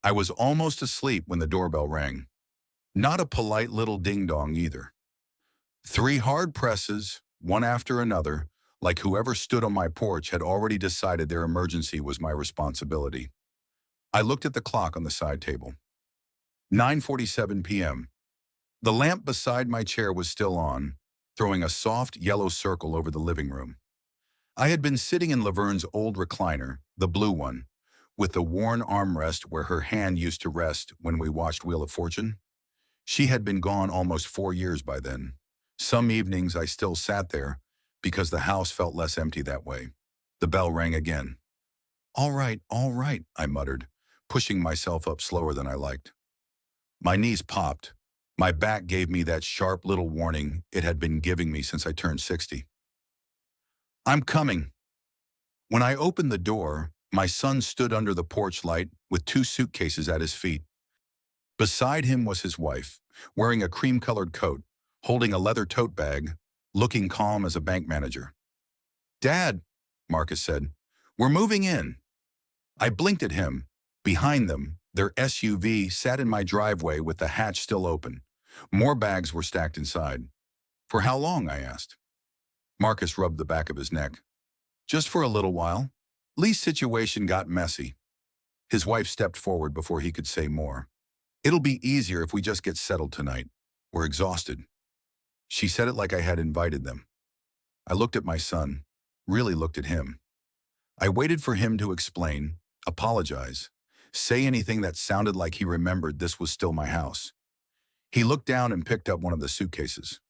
I was almost asleep when the doorbell rang. Not a polite little ding-dong either. Three hard presses, one after another, like whoever stood on my porch had already decided their emergency was my responsibility. I looked at the clock on the side table. 9:47 p.m. The lamp beside my chair was still on, throwing a soft yellow circle over the living room. I had been sitting in Laverne's old recliner, the blue one, with the worn armrest where her hand used to rest when we watched Wheel of Fortune. She had been gone almost 4 years by then. Some evenings I still sat there because the house felt less empty that way. The bell rang again. All right, I muttered, pushing myself up slower than I liked. My knees popped. My back gave me that sharp little warning it had been giving me since I turned 60. I'm coming. When I opened the door, my son stood under the porch light with two suitcases at his feet. Beside him was his wife, wearing a cream-colored coat, holding a leather tote bag, looking calm as a bank manager. Dad, Marcus said, we're moving in. I blinked at him. Behind them, their SUV sat in my driveway with the hatch still open. More bags were stacked inside. For how long? I asked. Marcus rubbed the back of his neck. Just for a little while. Lee's situation got messy. His wife stepped forward before he could say more. It'll be easier if we just get settled tonight. We're exhausted. She said it like I had invited them. I looked at my son, really looked at him. I waited for him to explain, apologize, say anything that sounded like he remembered this was still my house. He looked down and picked up one of the suitcases.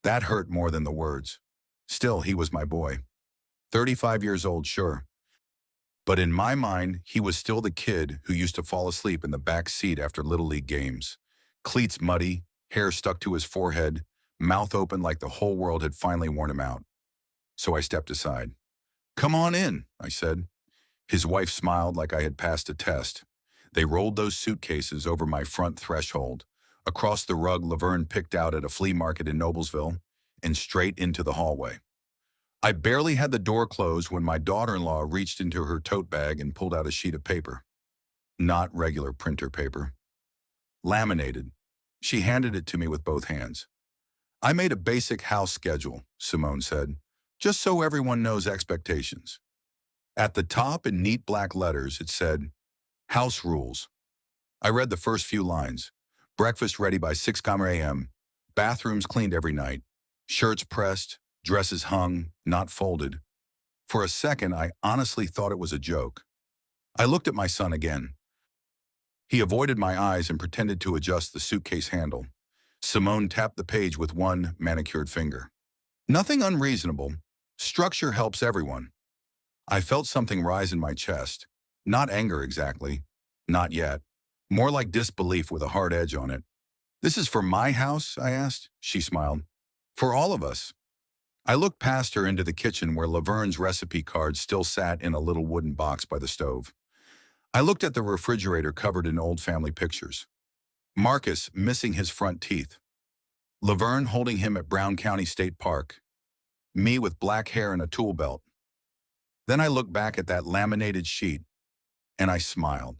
That hurt more than the words. Still, he was my boy. 35 years old, sure. But in my mind, he was still the kid who used to fall asleep in the back seat after Little League games. Cleats muddy, hair stuck to his forehead, mouth open like the whole world had finally worn him out. So I stepped aside. Come on in, I said. His wife smiled like I had passed a test. They rolled those suitcases over my front threshold, across the rug Laverne picked out at a flea market in Noblesville, and straight into the hallway. I barely had the door closed when my daughter-in-law reached into her tote bag and pulled out a sheet of paper. Not regular printer paper. Laminated. She handed it to me with both hands. I made a basic house schedule, Simone said, just so everyone knows expectations. At the top in neat black letters, it said, House Rules. I read the first few lines. Breakfast ready by 6 a.m. Bathrooms cleaned every night. Shirts pressed, dresses hung, not folded. For a second, I honestly thought it was a joke. I looked at my son again. He avoided my eyes and pretended to adjust the suitcase handle. Simone tapped the page with one manicured finger. Nothing unreasonable. Structure helps everyone. I felt something rise in my chest. Not anger exactly. Not yet. More like disbelief with a hard edge on it. This is for my house? I asked. She smiled. For all of us. I looked past her into the kitchen where Laverne's recipe card still sat in a little wooden box by the stove. I looked at the refrigerator covered in old family pictures. Marcus missing his front teeth. Laverne holding him at Brown County State Park. Me with black hair and a tool belt. Then I looked back at that laminated sheet, and I smiled.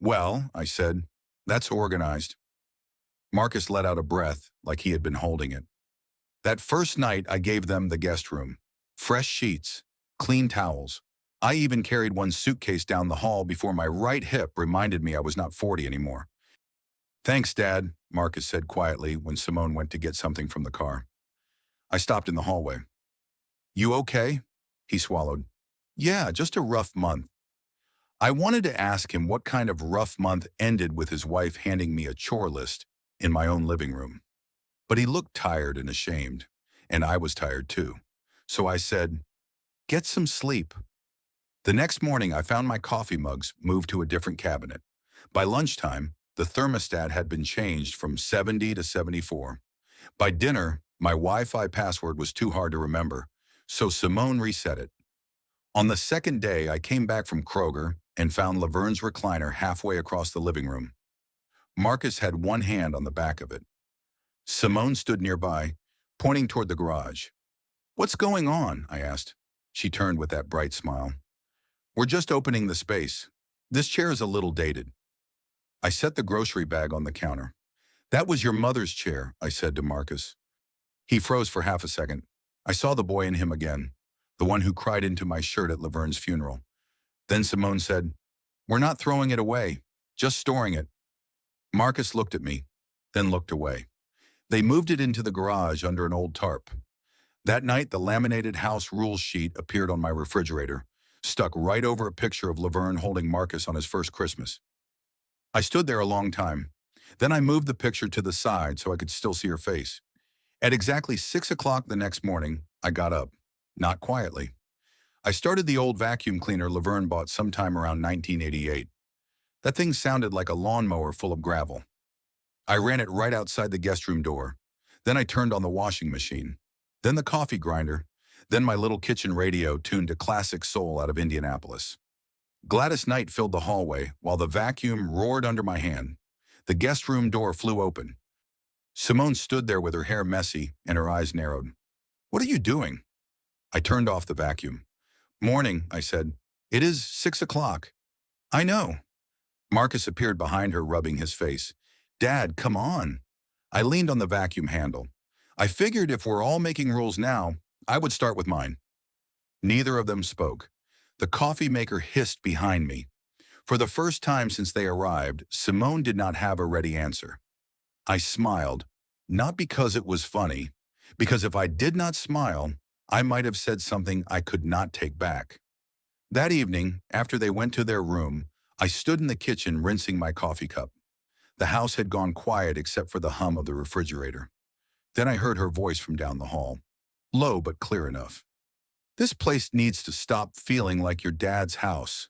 Well, I said, that's organized. Marcus let out a breath like he had been holding it. That first night I gave them the guest room. Fresh sheets, clean towels. I even carried one suitcase down the hall before my right hip reminded me I was not 40 anymore. Thanks, Dad, Marcus said quietly when Simone went to get something from the car. I stopped in the hallway. You okay? He swallowed. Yeah, just a rough month. I wanted to ask him what kind of rough month ended with his wife handing me a chore list in my own living room. But he looked tired and ashamed, and I was tired too. So I said, get some sleep. The next morning, I found my coffee mugs moved to a different cabinet. By lunchtime, the thermostat had been changed from 70 to 74. By dinner, my Wi-Fi password was too hard to remember, so Simone reset it. On the second day, I came back from Kroger and found Laverne's recliner halfway across the living room. Marcus had one hand on the back of it. Simone stood nearby, pointing toward the garage. What's going on? I asked. She turned with that bright smile. We're just opening the space. This chair is a little dated. I set the grocery bag on the counter. That was your mother's chair, I said to Marcus. He froze for half a second. I saw the boy in him again, the one who cried into my shirt at Laverne's funeral. Then Simone said, "We're not throwing it away, just storing it." Marcus looked at me, then looked away. They moved it into the garage under an old tarp. That night, the laminated house rules sheet appeared on my refrigerator, stuck right over a picture of Laverne holding Marcus on his first Christmas. I stood there a long time. Then I moved the picture to the side so I could still see her face. At exactly 6 o'clock the next morning, I got up, not quietly. I started the old vacuum cleaner Laverne bought sometime around 1988. That thing sounded like a lawnmower full of gravel. I ran it right outside the guest room door. Then I turned on the washing machine. Then the coffee grinder. Then my little kitchen radio tuned to classic soul out of Indianapolis. Gladys Knight filled the hallway while the vacuum roared under my hand. The guest room door flew open. Simone stood there with her hair messy and her eyes narrowed. "What are you doing?" I turned off the vacuum. "Morning," I said. "It is 6 o'clock." "I know." Marcus appeared behind her, rubbing his face. "Dad, come on." I leaned on the vacuum handle. I figured if we're all making rules now, I would start with mine. Neither of them spoke. The coffee maker hissed behind me. For the first time since they arrived, Simone did not have a ready answer. I smiled, not because it was funny, because if I did not smile, I might have said something I could not take back. That evening, after they went to their room, I stood in the kitchen rinsing my coffee cup. The house had gone quiet except for the hum of the refrigerator. Then I heard her voice from down the hall, low but clear enough. "This place needs to stop feeling like your dad's house."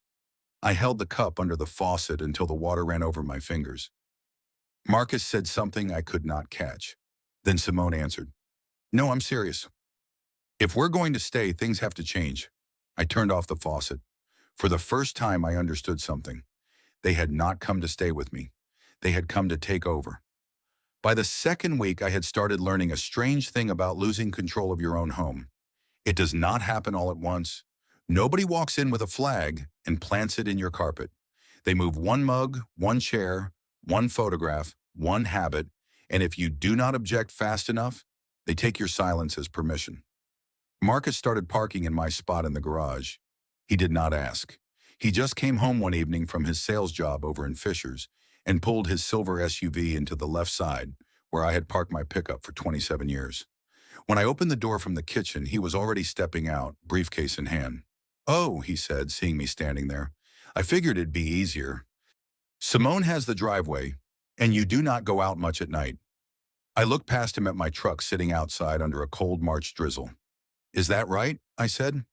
I held the cup under the faucet until the water ran over my fingers. Marcus said something I could not catch. Then Simone answered, "No, I'm serious. If we're going to stay, things have to change." I turned off the faucet. For the first time, I understood something. They had not come to stay with me. They had come to take over. By the second week, I had started learning a strange thing about losing control of your own home. It does not happen all at once. Nobody walks in with a flag and plants it in your carpet. They move one mug, one chair, one photograph, one habit, and if you do not object fast enough, they take your silence as permission. Marcus started parking in my spot in the garage. He did not ask. He just came home one evening from his sales job over in Fishers and pulled his silver SUV into the left side, where I had parked my pickup for 27 years. When I opened the door from the kitchen, he was already stepping out, briefcase in hand. "Oh," he said, seeing me standing there. "I figured it'd be easier. Simone has the driveway, and you do not go out much at night." I looked past him at my truck sitting outside under a cold March drizzle. "Is that right?" I said.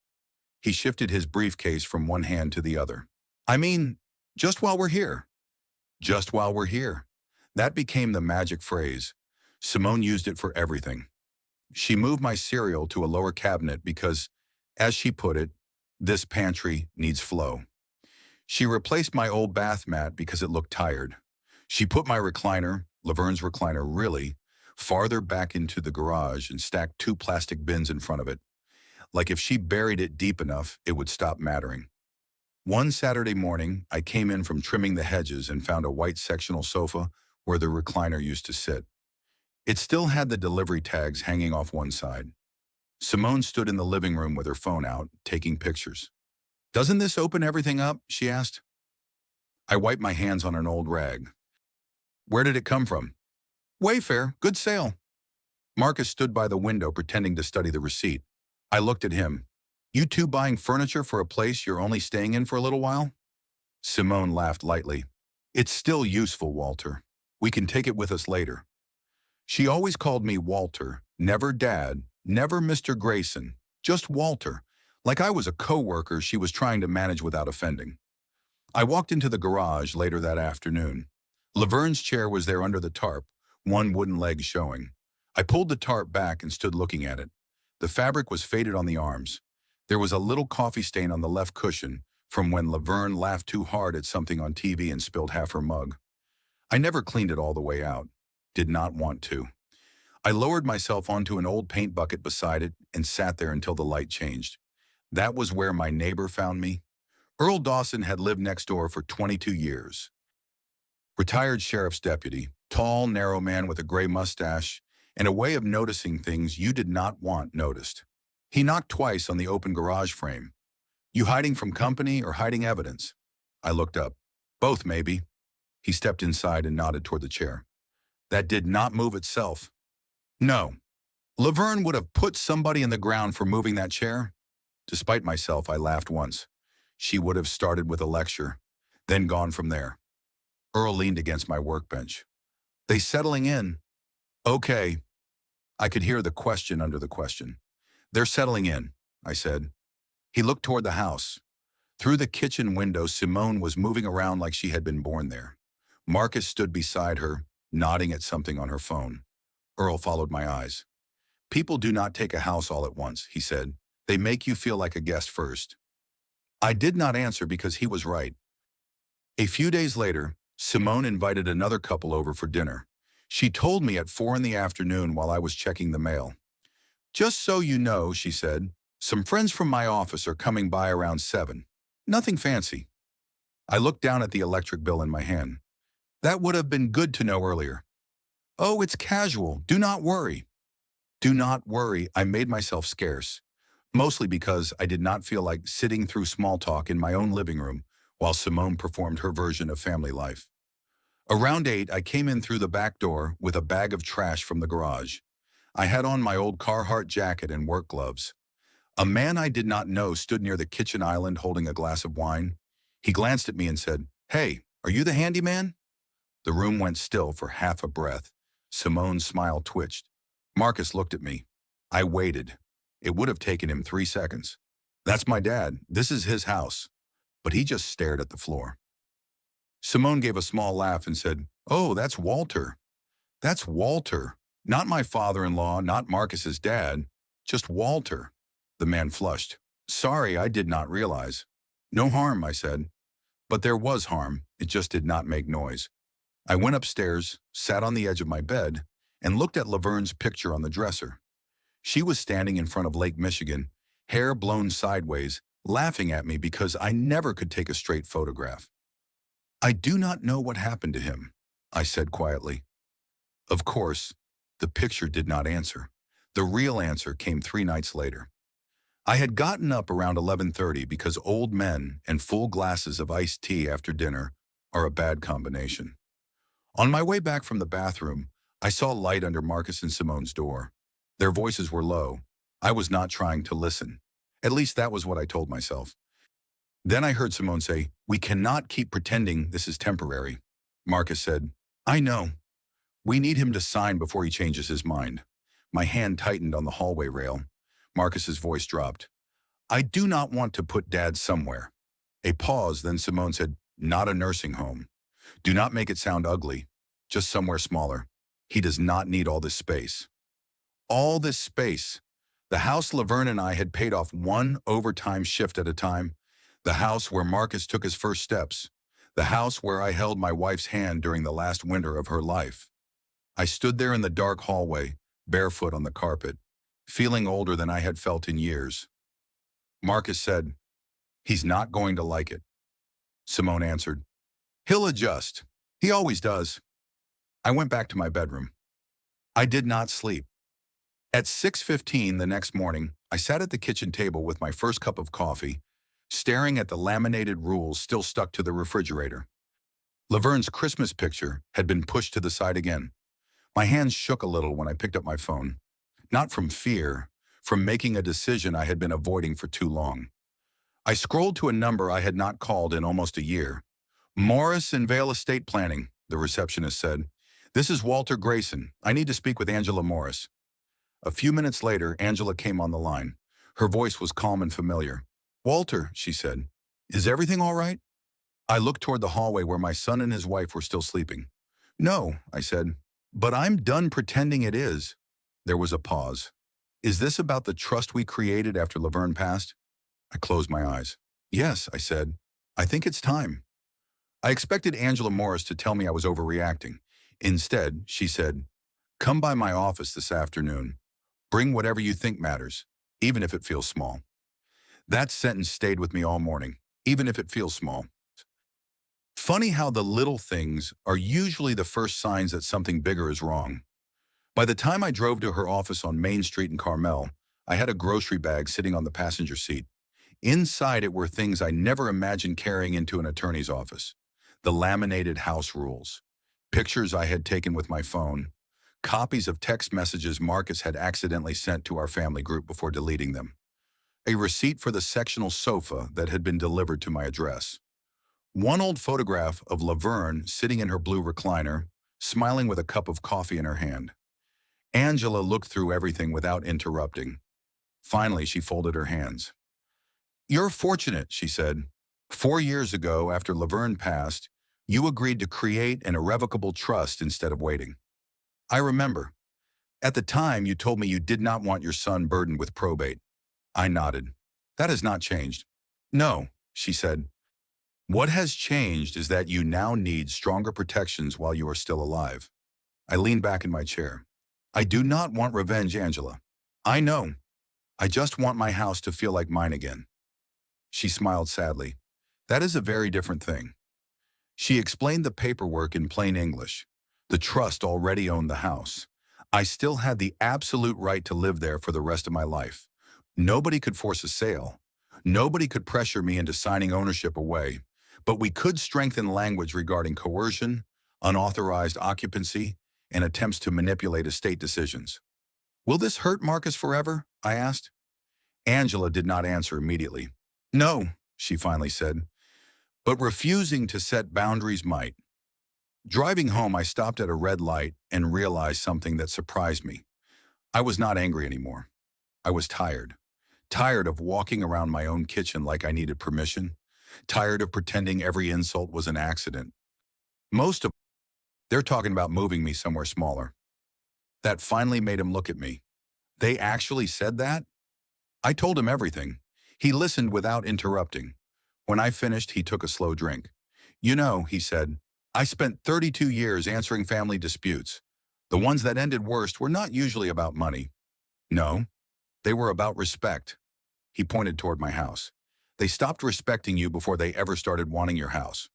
He shifted his briefcase from one hand to the other. "I mean, just while we're here." Just while we're here. That became the magic phrase. Simone used it for everything. She moved my cereal to a lower cabinet because, as she put it, this pantry needs flow. She replaced my old bath mat because it looked tired. She put my recliner, Laverne's recliner really, farther back into the garage and stacked 2 plastic bins in front of it. Like if she buried it deep enough, it would stop mattering. One Saturday morning, I came in from trimming the hedges and found a white sectional sofa where the recliner used to sit. It still had the delivery tags hanging off one side. Simone stood in the living room with her phone out, taking pictures. "Doesn't this open everything up?" she asked. I wiped my hands on an old rag. "Where did it come from?" "Wayfair, good sale." Marcus stood by the window pretending to study the receipt. I looked at him. "You two buying furniture for a place you're only staying in for a little while?" Simone laughed lightly. "It's still useful, Walter. We can take it with us later." She always called me Walter, never Dad, never Mr. Grayson, just Walter, like I was a co-worker she was trying to manage without offending. I walked into the garage later that afternoon. Laverne's chair was there under the tarp, one wooden leg showing. I pulled the tarp back and stood looking at it. The fabric was faded on the arms. There was a little coffee stain on the left cushion from when Laverne laughed too hard at something on TV and spilled half her mug. I never cleaned it all the way out. Did not want to. I lowered myself onto an old paint bucket beside it and sat there until the light changed. That was where my neighbor found me. Earl Dawson had lived next door for 22 years. Retired sheriff's deputy, tall, narrow man with a gray mustache and a way of noticing things you did not want noticed. He knocked twice on the open garage frame. You hiding from company or hiding evidence? I looked up. Both, maybe. He stepped inside and nodded toward the chair. That did not move itself. No. Laverne would have put somebody in the ground for moving that chair. Despite myself, I laughed once. She would have started with a lecture, then gone from there. Earl leaned against my workbench. They settling in? Okay. I could hear the question under the question. They're settling in, I said. He looked toward the house. Through the kitchen window, Simone was moving around like she had been born there. Marcus stood beside her, nodding at something on her phone. Earl followed my eyes. People do not take a house all at once, he said. They make you feel like a guest first. I did not answer because he was right. A few days later, Simone invited another couple over for dinner. She told me at 4 in the afternoon while I was checking the mail. Just so you know, she said, some friends from my office are coming by around 7. Nothing fancy. I looked down at the electric bill in my hand. That would have been good to know earlier. Oh, it's casual. Do not worry. Do not worry. I made myself scarce, mostly because I did not feel like sitting through small talk in my own living room while Simone performed her version of family life. Around 8, I came in through the back door with a bag of trash from the garage. I had on my old Carhartt jacket and work gloves. A man I did not know stood near the kitchen island holding a glass of wine. He glanced at me and said, "Hey, are you the handyman?" The room went still for half a breath. Simone's smile twitched. Marcus looked at me. I waited. It would have taken him 3 seconds. That's my dad. This is his house. But he just stared at the floor. Simone gave a small laugh and said, "Oh, that's Walter. That's Walter. Not my father-in-law, not Marcus's dad. Just Walter." The man flushed. "Sorry, I did not realize." "No harm," I said. But there was harm. It just did not make noise. I went upstairs, sat on the edge of my bed, and looked at Laverne's picture on the dresser. She was standing in front of Lake Michigan, hair blown sideways, laughing at me because I never could take a straight photograph. "I do not know what happened to him," I said quietly. Of course, the picture did not answer. The real answer came 3 nights later. I had gotten up around 11:30 because old men and full glasses of iced tea after dinner are a bad combination. On my way back from the bathroom, I saw light under Marcus and Simone's door. Their voices were low. I was not trying to listen. At least that was what I told myself. Then I heard Simone say, "We cannot keep pretending this is temporary." Marcus said, "I know. We need him to sign before he changes his mind." My hand tightened on the hallway rail. Marcus's voice dropped. "I do not want to put Dad somewhere." A pause, then Simone said, "Not a nursing home. Do not make it sound ugly. Just somewhere smaller. He does not need all this space." All this space. The house Laverne and I had paid off 1 overtime shift at a time. The house where Marcus took his first steps. The house where I held my wife's hand during the last winter of her life. I stood there in the dark hallway, barefoot on the carpet, feeling older than I had felt in years. Marcus said, "He's not going to like it." Simone answered, "He'll adjust. He always does." I went back to my bedroom. I did not sleep. At 6:15 the next morning, I sat at the kitchen table with my first cup of coffee, staring at the laminated rules still stuck to the refrigerator. Laverne's Christmas picture had been pushed to the side again. My hands shook a little when I picked up my phone. Not from fear, from making a decision I had been avoiding for too long. I scrolled to a number I had not called in almost a year. "Morris and Vale Estate Planning," the receptionist said. "This is Walter Grayson. I need to speak with Angela Morris." A few minutes later, Angela came on the line. Her voice was calm and familiar. "Walter," she said, "is everything all right?" I looked toward the hallway where my son and his wife were still sleeping. "No," I said, "but I'm done pretending it is." There was a pause. "Is this about the trust we created after Laverne passed?" I closed my eyes. "Yes," I said. "I think it's time." I expected Angela Morris to tell me I was overreacting. Instead, she said, "Come by my office this afternoon. Bring whatever you think matters, even if it feels small." That sentence stayed with me all morning, even if it feels small. Funny how the little things are usually the first signs that something bigger is wrong. By the time I drove to her office on Main Street in Carmel, I had a grocery bag sitting on the passenger seat. Inside it were things I never imagined carrying into an attorney's office. The laminated house rules, pictures I had taken with my phone, copies of text messages Marcus had accidentally sent to our family group before deleting them, a receipt for the sectional sofa that had been delivered to my address. One old photograph of Laverne sitting in her blue recliner, smiling with a cup of coffee in her hand. Angela looked through everything without interrupting. Finally, she folded her hands. "You're fortunate," she said. "4 years ago, after Laverne passed, you agreed to create an irrevocable trust instead of waiting. I remember. At the time, you told me you did not want your son burdened with probate." I nodded. "That has not changed." "No," she said. "What has changed is that you now need stronger protections while you are still alive." I leaned back in my chair. "I do not want revenge, Angela. I know. I just want my house to feel like mine again." She smiled sadly. "That is a very different thing." She explained the paperwork in plain English. The trust already owned the house. I still had the absolute right to live there for the rest of my life. Nobody could force a sale. Nobody could pressure me into signing ownership away. But we could strengthen language regarding coercion, unauthorized occupancy, and attempts to manipulate estate decisions. "Will this hurt Marcus forever?" I asked. Angela did not answer immediately. "No," she finally said, "but refusing to set boundaries might." Driving home, I stopped at a red light and realized something that surprised me. I was not angry anymore. I was tired. Tired of walking around my own kitchen like I needed permission. Tired of pretending every insult was an accident. Most of they're talking about moving me somewhere smaller. That finally made him look at me. They actually said that? I told him everything. He listened without interrupting. When I finished, he took a slow drink. "You know," he said, "I spent 32 years answering family disputes. The ones that ended worst were not usually about money. No, they were about respect." He pointed toward my house. "They stopped respecting you before they ever started wanting your house."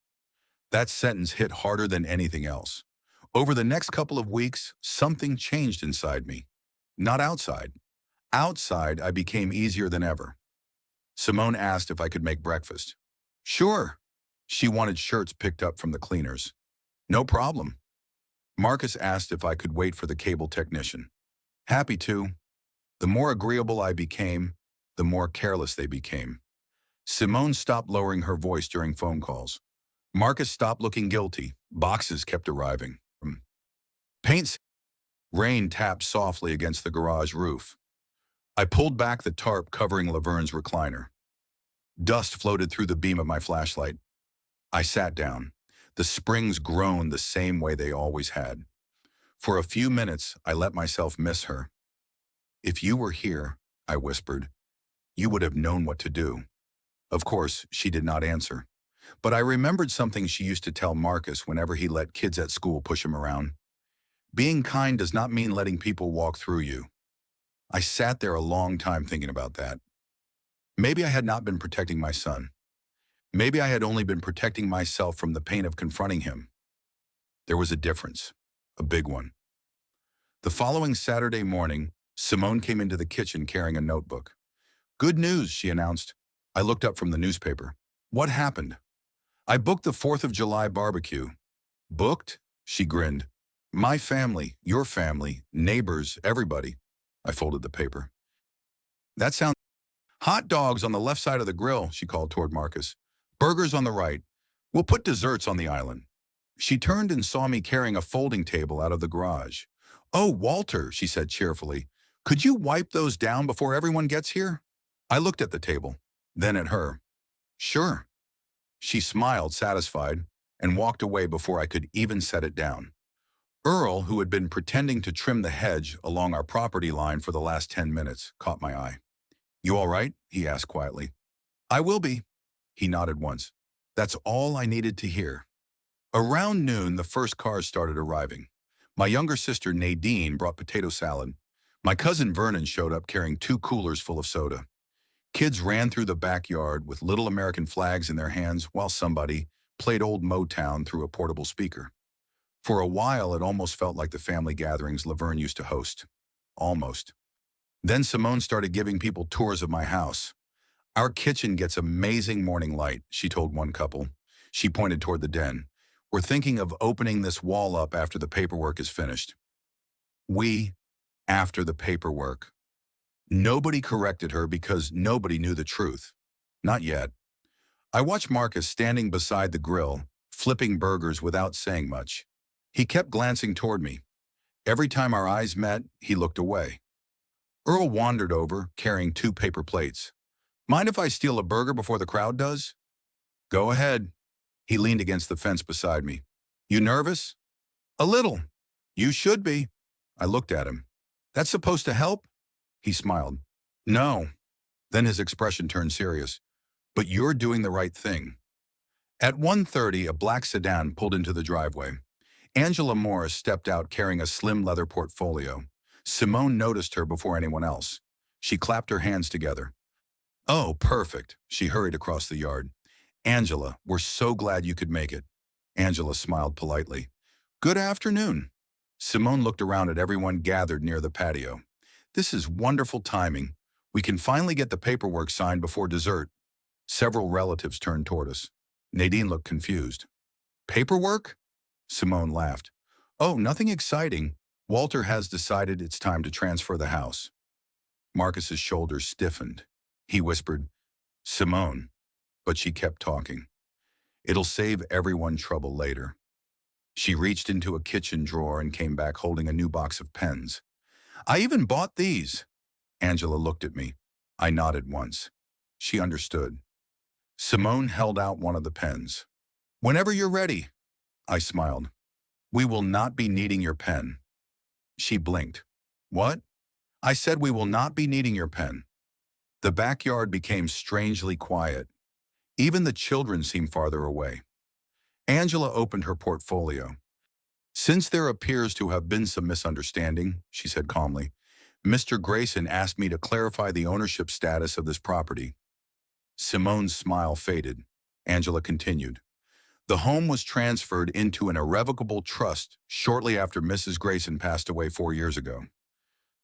That sentence hit harder than anything else. Over the next couple of weeks, something changed inside me. Not outside. Outside, I became easier than ever. Simone asked if I could make breakfast. Sure. She wanted shirts picked up from the cleaners. No problem. Marcus asked if I could wait for the cable technician. Happy to. The more agreeable I became, the more careless they became. Simone stopped lowering her voice during phone calls. Marcus stopped looking guilty. Boxes kept arriving. Paint. Rain tapped softly against the garage roof. I pulled back the tarp covering Laverne's recliner. Dust floated through the beam of my flashlight. I sat down. The springs groaned the same way they always had. For a few minutes, I let myself miss her. "If you were here," I whispered, "you would have known what to do." Of course, she did not answer. But I remembered something she used to tell Marcus whenever he let kids at school push him around. Being kind does not mean letting people walk through you. I sat there a long time thinking about that. Maybe I had not been protecting my son. Maybe I had only been protecting myself from the pain of confronting him. There was a difference, a big one. The following Saturday morning, Simone came into the kitchen carrying a notebook. "Good news," she announced. I looked up from the newspaper. "What happened?" "I booked the 4th of July barbecue." "Booked?" She grinned. "My family, your family, neighbors, everybody." I folded the paper. "That sounds..." "Hot dogs on the left side of the grill," she called toward Marcus. "Burgers on the right. We'll put desserts on the island." She turned and saw me carrying a folding table out of the garage. "Oh, Walter," she said cheerfully, "could you wipe those down before everyone gets here?" I looked at the table, then at her. "Sure." She smiled, satisfied, and walked away before I could even set it down. Earl, who had been pretending to trim the hedge along our property line for the last 10 minutes, caught my eye. "You all right?" he asked quietly. "I will be." He nodded once. That's all I needed to hear. Around noon, the first cars started arriving. My younger sister Nadine brought potato salad. My cousin Vernon showed up carrying 2 coolers full of soda. Kids ran through the backyard with little American flags in their hands while somebody, played old Motown through a portable speaker. For a while, it almost felt like the family gatherings Laverne used to host. Almost. Then Simone started giving people tours of my house. "Our kitchen gets amazing morning light," she told one couple. She pointed toward the den. "We're thinking of opening this wall up after the paperwork is finished." After the paperwork. Nobody corrected her because nobody knew the truth. Not yet. I watched Marcus standing beside the grill, flipping burgers without saying much. He kept glancing toward me. Every time our eyes met, he looked away. Earl wandered over, carrying 2 paper plates. "Mind if I steal a burger before the crowd does?" "Go ahead." He leaned against the fence beside me. "You nervous?" "A little." "You should be." I looked at him. "That's supposed to help?" He smiled. "No." Then his expression turned serious. "But you're doing the right thing." At 1:30, a black sedan pulled into the driveway. Angela Morris stepped out carrying a slim leather portfolio. Simone noticed her before anyone else. She clapped her hands together. "Oh, perfect." She hurried across the yard. "Angela, we're so glad you could make it." Angela smiled politely. "Good afternoon." Simone looked around at everyone gathered near the patio. "This is wonderful timing. We can finally get the paperwork signed before dessert." Several relatives turned toward us. Nadine looked confused. "Paperwork?" Simone laughed. "Oh, nothing exciting. Walter has decided it's time to transfer the house." Marcus's shoulders stiffened. He whispered, "Simone," but she kept talking. "It'll save everyone trouble later." She reached into a kitchen drawer and came back holding a new box of pens. "I even bought these." Angela looked at me. I nodded once. She understood. Simone held out one of the pens. "Whenever you're ready." I smiled. "We will not be needing your pen." She blinked. "What?" I said, "We will not be needing your pen." The backyard became strangely quiet. Even the children seemed farther away. Angela opened her portfolio. "Since there appears to have been some misunderstanding," she said calmly, "Mr. Grayson asked me to clarify the ownership status of this property." Simone's smile faded. Angela continued. "The home was transferred into an irrevocable trust shortly after Mrs. Grayson passed away 4 years ago."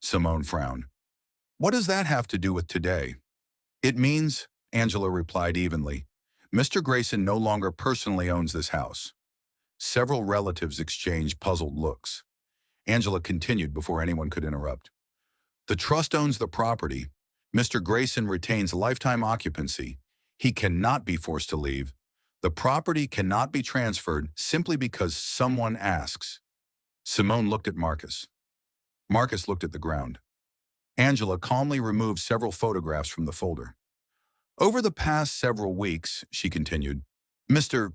Simone frowned. "What does that have to do with today?" "It means," Angela replied evenly, "Mr. Grayson no longer personally owns this house." Several relatives exchanged puzzled looks. Angela continued before anyone could interrupt. "The trust owns the property. Mr. Grayson retains lifetime occupancy. He cannot be forced to leave. The property cannot be transferred simply because someone asks." Simone looked at Marcus. Marcus looked at the ground. Angela calmly removed several photographs from the folder. "Over the past several weeks," she continued, "Mr.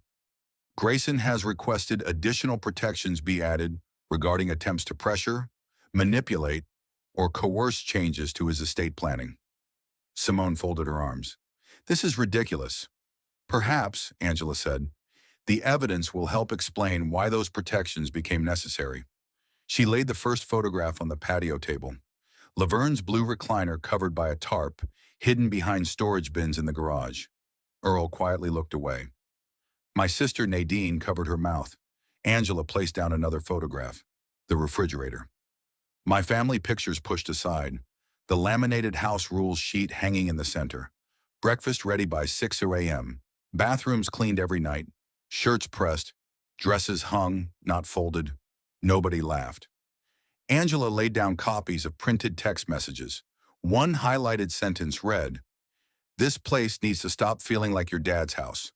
Grayson has requested additional protections be added regarding attempts to pressure, manipulate, or coerce changes to his estate planning." Simone folded her arms. "This is ridiculous." "Perhaps," Angela said, "the evidence will help explain why those protections became necessary." She laid the first photograph on the patio table. Laverne's blue recliner covered by a tarp, hidden behind storage bins in the garage. Earl quietly looked away. My sister Nadine covered her mouth. Angela placed down another photograph, the refrigerator. My family pictures pushed aside, the laminated house rules sheet hanging in the center. Breakfast ready by 6 a.m. Bathrooms cleaned every night. Shirts pressed. Dresses hung, not folded. Nobody laughed. Angela laid down copies of printed text messages. One highlighted sentence read, "This place needs to stop feeling like your dad's house."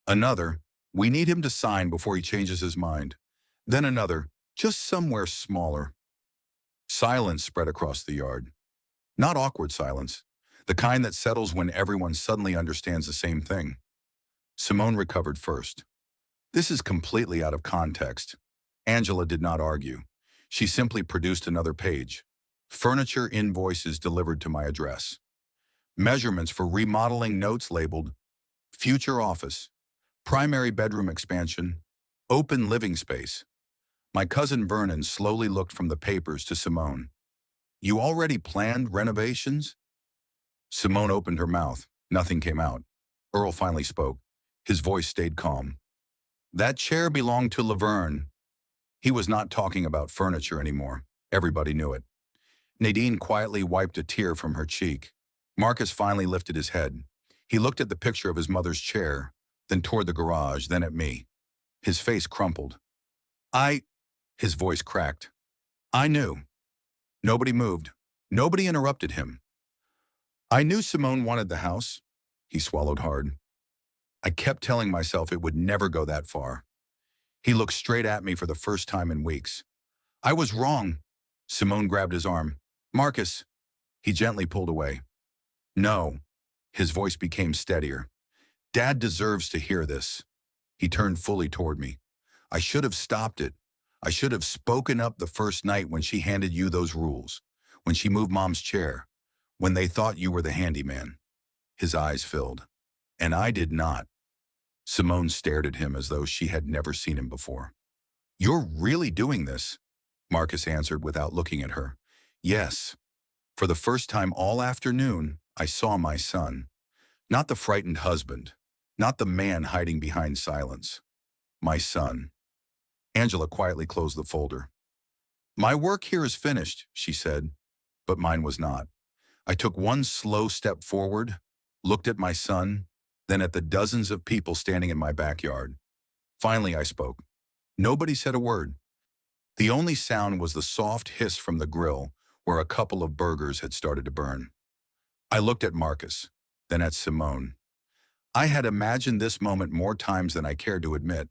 Another, "We need him to sign before he changes his mind." Then another, "Just somewhere smaller." Silence spread across the yard. Not awkward silence, the kind that settles when everyone suddenly understands the same thing. Simone recovered first. "This is completely out of context." Angela did not argue. She simply produced another page. Furniture invoices delivered to my address. Measurements for remodeling notes labeled, "Future office, primary bedroom expansion, open living space." My cousin Vernon slowly looked from the papers to Simone. "You already planned renovations?" Simone opened her mouth. Nothing came out. Earl finally spoke. His voice stayed calm. That chair belonged to Laverne. He was not talking about furniture anymore. Everybody knew it. Nadine quietly wiped a tear from her cheek. Marcus finally lifted his head. He looked at the picture of his mother's chair, then toward the garage, then at me. His face crumpled. His voice cracked. I knew. Nobody moved. Nobody interrupted him. I knew Simone wanted the house. He swallowed hard. I kept telling myself it would never go that far. He looked straight at me for the first time in weeks. I was wrong. Simone grabbed his arm. Marcus. He gently pulled away. No. His voice became steadier. Dad deserves to hear this. He turned fully toward me. I should have stopped it. I should have spoken up the first night when she handed you those rules, when she moved Mom's chair, when they thought you were the handyman. His eyes filled. And I did not. Simone stared at him as though she had never seen him before. You're really doing this? Marcus answered without looking at her. Yes. For the first time all afternoon, I saw my son. Not the frightened husband. Not the man hiding behind silence. My son. Angela quietly closed the folder. My work here is finished, she said, but mine was not. I took one slow step forward, looked at my son, then at the dozens of people standing in my backyard. Finally, I spoke. Nobody said a word. The only sound was the soft hiss from the grill where a couple of burgers had started to burn. I looked at Marcus, then at Simone. I had imagined this moment more times than I cared to admit.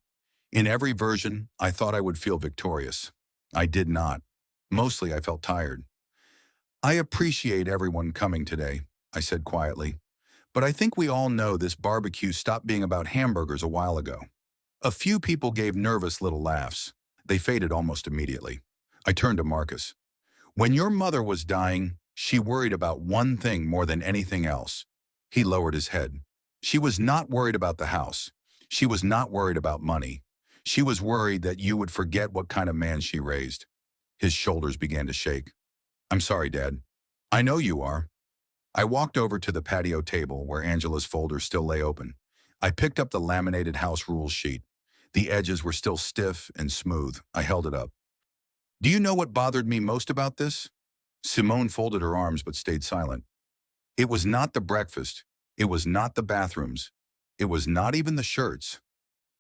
In every version, I thought I would feel victorious. I did not. Mostly, I felt tired. I appreciate everyone coming today, I said quietly. But I think we all know this barbecue stopped being about hamburgers a while ago. A few people gave nervous little laughs. They faded almost immediately. I turned to Marcus. When your mother was dying, she worried about one thing more than anything else. He lowered his head. She was not worried about the house. She was not worried about money. She was worried that you would forget what kind of man she raised. His shoulders began to shake. I'm sorry, Dad. I know you are. I walked over to the patio table where Angela's folder still lay open. I picked up the laminated house rules sheet. The edges were still stiff and smooth. I held it up. Do you know what bothered me most about this? Simone folded her arms but stayed silent. It was not the breakfast. It was not the bathrooms. It was not even the shirts.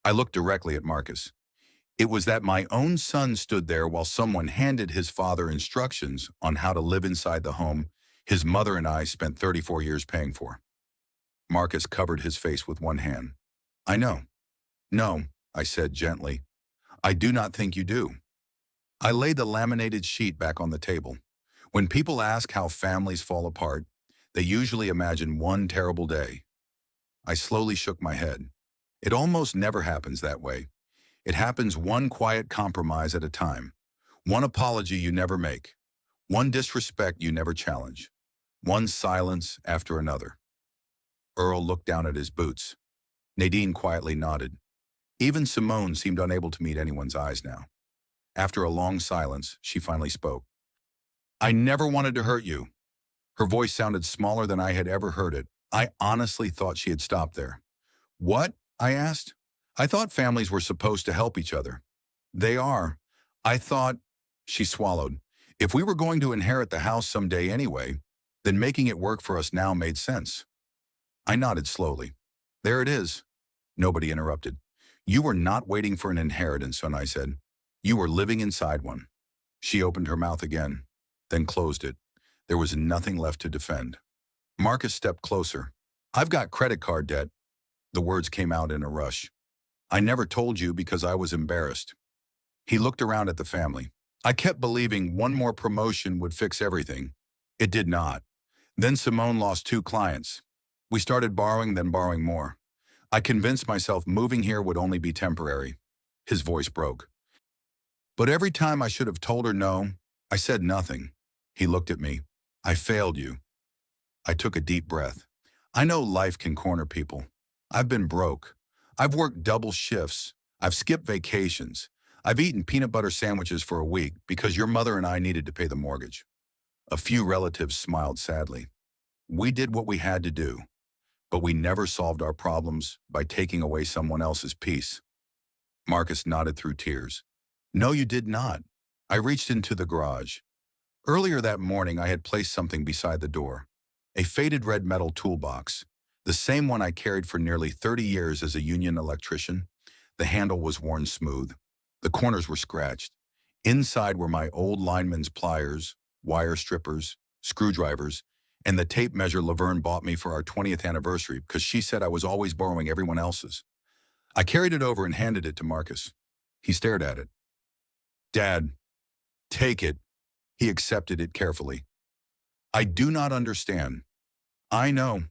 I looked directly at Marcus. It was that my own son stood there while someone handed his father instructions on how to live inside the home his mother and I spent 34 years paying for. Marcus covered his face with one hand. I know. No, I said gently. I do not think you do. I laid the laminated sheet back on the table. When people ask how families fall apart, they usually imagine one terrible day. I slowly shook my head. It almost never happens that way. It happens one quiet compromise at a time. One apology you never make. One disrespect you never challenge. One silence after another. Earl looked down at his boots. Nadine quietly nodded. Even Simone seemed unable to meet anyone's eyes now. After a long silence, she finally spoke. I never wanted to hurt you. Her voice sounded smaller than I had ever heard it. I honestly thought she had stopped there. What? I asked. I thought families were supposed to help each other. They are. I thought, she swallowed, if we were going to inherit the house someday anyway, then making it work for us now made sense. I nodded slowly. There it is. Nobody interrupted. You were not waiting for an inheritance, son, I said. You were living inside one. She opened her mouth again, then closed it. There was nothing left to defend. Marcus stepped closer. I've got credit card debt. The words came out in a rush. I never told you because I was embarrassed. He looked around at the family. I kept believing one more promotion would fix everything. It did not. Then Simone lost 2 clients. We started borrowing, then borrowing more. I convinced myself moving here would only be temporary. His voice broke. But every time I should have told her no, I said nothing. He looked at me. I failed you. I took a deep breath. I know life can corner people. I've been broke. I've worked double shifts. I've skipped vacations. I've eaten peanut butter sandwiches for a week because your mother and I needed to pay the mortgage. A few relatives smiled sadly. We did what we had to do, but we never solved our problems by taking away someone else's peace. Marcus nodded through tears. No, you did not. I reached into the garage. Earlier that morning, I had placed something beside the door. A faded red metal toolbox, the same one I carried for nearly 30 years as a union electrician. The handle was worn smooth. The corners were scratched. Inside were my old lineman's pliers, wire strippers, screwdrivers, and the tape measure Laverne bought me for our 20th anniversary because she said I was always borrowing everyone else's. I carried it over and handed it to Marcus. He stared at it. Dad, take it. He accepted it carefully. I do not understand. I know.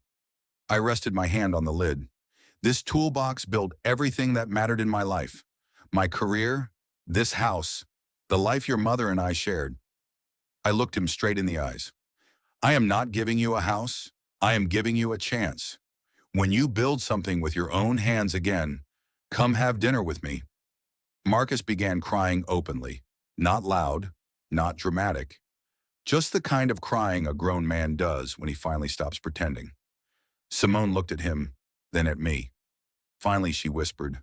I rested my hand on the lid. This toolbox built everything that mattered in my life. My career, this house, the life your mother and I shared. I looked him straight in the eyes. I am not giving you a house. I am giving you a chance. When you build something with your own hands again, come have dinner with me. Marcus began crying openly, not loud, not dramatic, just the kind of crying a grown man does when he finally stops pretending. Simone looked at him, then at me. Finally, she whispered,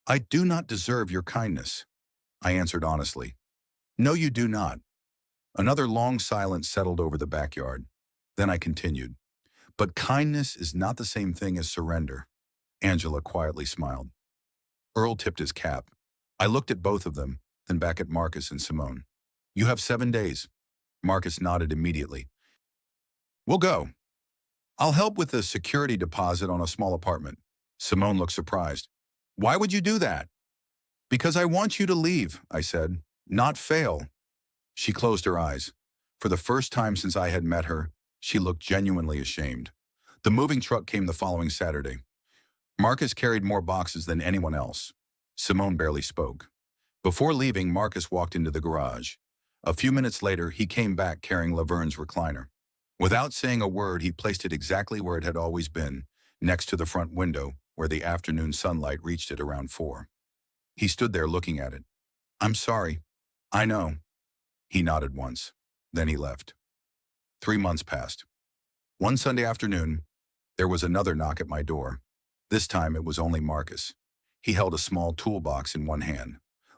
I do not deserve your kindness. I answered honestly, No, you do not. Another long silence settled over the backyard. Then I continued, But kindness is not the same thing as surrender. Angela quietly smiled. Earl tipped his cap. I looked at both of them, then back at Marcus and Simone. You have 7 days. Marcus nodded immediately. We'll go. I'll help with the security deposit on a small apartment. Simone looked surprised. Why would you do that? Because I want you to leave, I said, not fail. She closed her eyes. For the first time since I had met her, she looked genuinely ashamed. The moving truck came the following Saturday. Marcus carried more boxes than anyone else. Simone barely spoke. Before leaving, Marcus walked into the garage. A few minutes later, he came back carrying Laverne's recliner. Without saying a word, he placed it exactly where it had always been, next to the front window, where the afternoon sunlight reached it around 4. He stood there looking at it. I'm sorry. I know. He nodded once. Then he left. 3 months passed. One Sunday afternoon, there was another knock at my door. This time it was only Marcus. He held a small toolbox in one hand.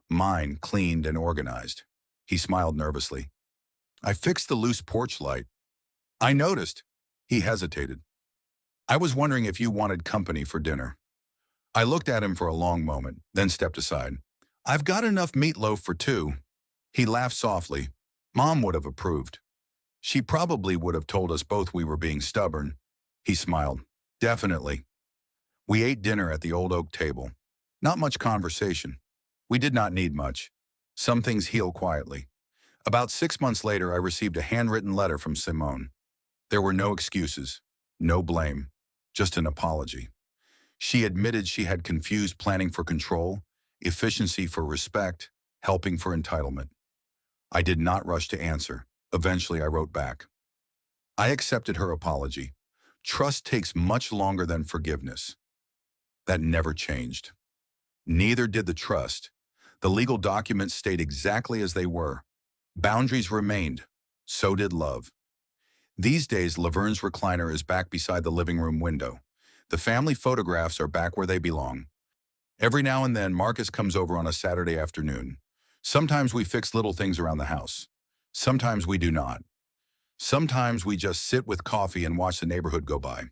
Mine cleaned and organized. He smiled nervously. I fixed the loose porch light. I noticed. He hesitated. I was wondering if you wanted company for dinner. I looked at him for a long moment, then stepped aside. I've got enough meatloaf for 2. He laughed softly. Mom would have approved. She probably would have told us both we were being stubborn. He smiled. Definitely. We ate dinner at the old oak table. Not much conversation. We did not need much. Some things heal quietly. About 6 months later, I received a handwritten letter from Simone. There were no excuses, no blame, just an apology. She admitted she had confused planning for control, efficiency for respect, helping for entitlement. I did not rush to answer. Eventually, I wrote back. I accepted her apology. Trust takes much longer than forgiveness. That never changed. Neither did the trust. The legal documents stayed exactly as they were. Boundaries remained. So did love. These days, Laverne's recliner is back beside the living room window. The family photographs are back where they belong. Every now and then, Marcus comes over on a Saturday afternoon. Sometimes we fix little things around the house. Sometimes we do not. Sometimes we just sit with coffee and watch the neighborhood go by.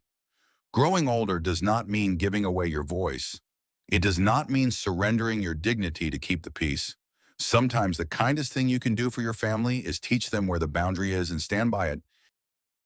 Growing older does not mean giving away your voice. It does not mean surrendering your dignity to keep the peace. Sometimes the kindest thing you can do for your family is teach them where the boundary is and stand by it,